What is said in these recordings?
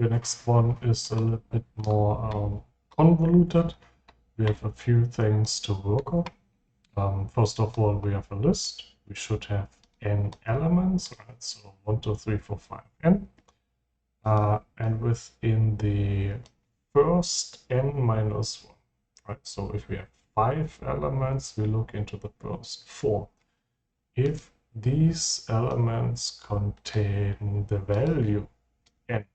The next one is a little bit more convoluted. We have a few things to work on. First of all, we have a list. We should have n elements, right? So 1, 2, 3, 4, 5, n. And within the first n minus 1, right? So if we have 5 elements, we look into the first 4. If these elements contain the value n,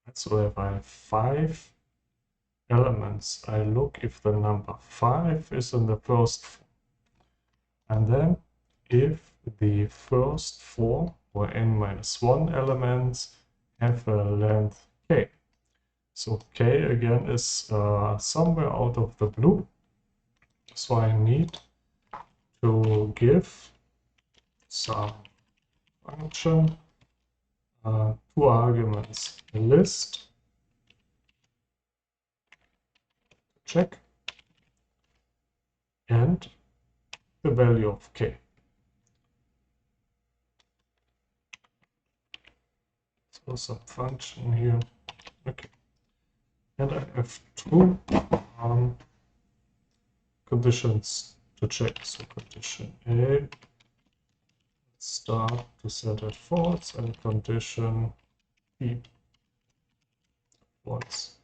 right? So if I have 5 elements, I look if the number 5 is in the first 4. And then if the first 4 or n minus 1 elements have a length k. So k again is somewhere out of the blue. So I need to give some function, 2 arguments, a list, check, and the value of k. So some function here. Okay. And I have 2 conditions to check. So condition A, start to set at false, and condition B, false.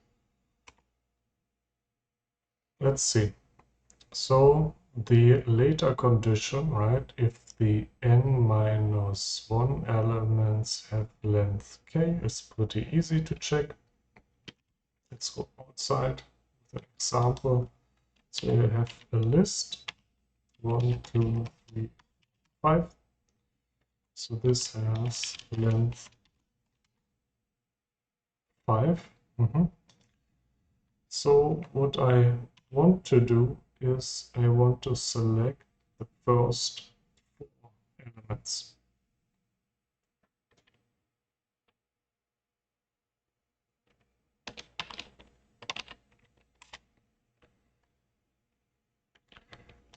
Let's see. So the later condition, right, if the n minus 1 elements have length k, is pretty easy to check. Let's go outside with an example. So you have a list 1, 2, 3, 5. So this has length 5. So what I want to do is I want to select the first 4 elements.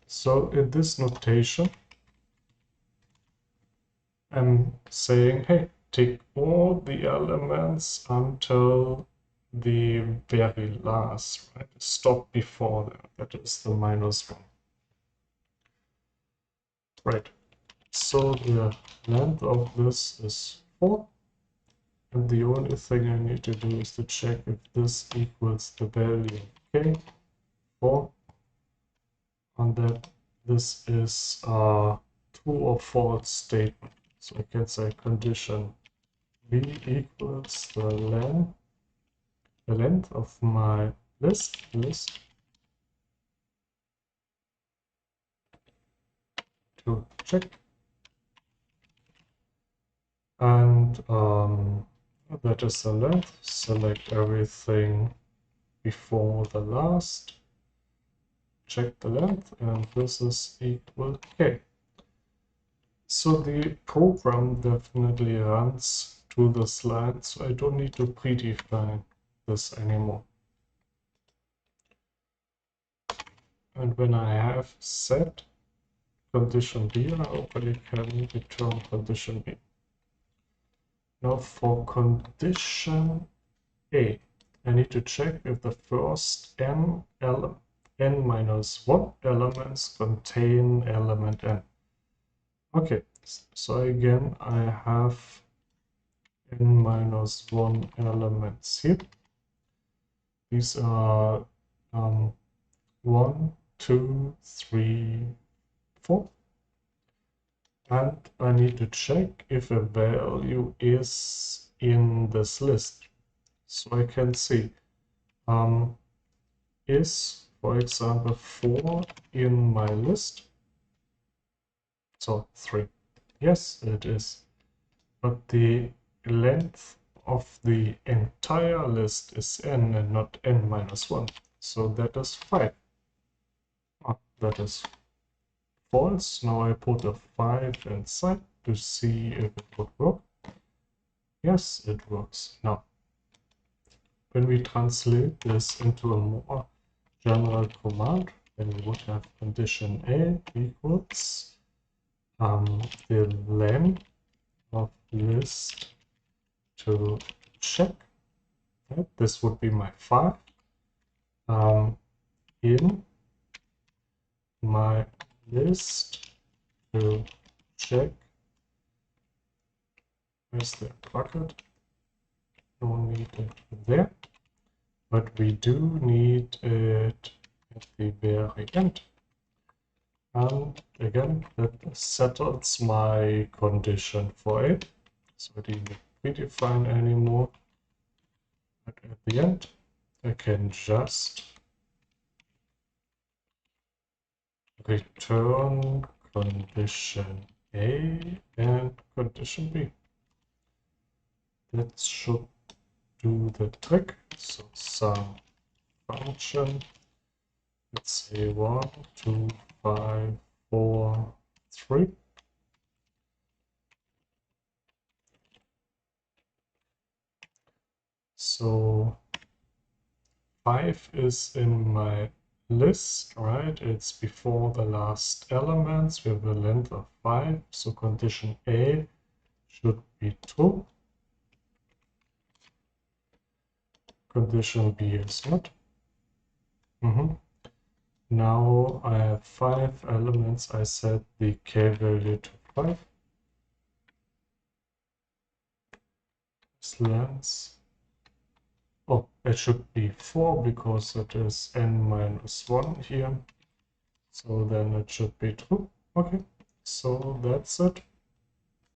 So in this notation, I'm saying, hey, take all the elements until the very last, right? Stop before that is the minus 1. Right. So the length of this is 4. And the only thing I need to do is to check if this equals the value of k, 4. And that this is a true or false statement. So I can say condition b equals the length of my list to check, and that is the length. Select everything before the last, check the length, and this is equal k. So the program definitely runs to this line, so I don't need to predefine this anymore. And when I have set condition B, I already can return condition B. Now for condition A, I need to check if the first n minus 1 elements contain element n. Okay, so again I have n minus 1 elements here. These are 1, 2, 3, 4. And I need to check if a value is in this list. So I can see, is, for example, 4 in my list? So 3. Yes, it is. But the length of the entire list is n and not n minus 1. So that is 5. That is false. Now I put a 5 inside to see if it would work. Yes, it works. Now, when we translate this into a more general command, then we would have condition A equals the length of list to check, Right? This would be my 5. In my list to check, where's the bucket? Don't need it there, but we do need it at the very end. And again, that settles my condition for it. So I didn't predefine anymore. But at the end, I can just return condition A and condition B. That should do the trick. So some function, let's say 1, 2, 5, 4, 3. So 5 is in my list, right? It's before the last elements. We have a length of 5. So condition A should be true. Condition B is not. Now I have 5 elements. I set the k value to 5. This length. Oh, it should be 4 because it is n minus 1 here. So then it should be true. Okay, so that's it.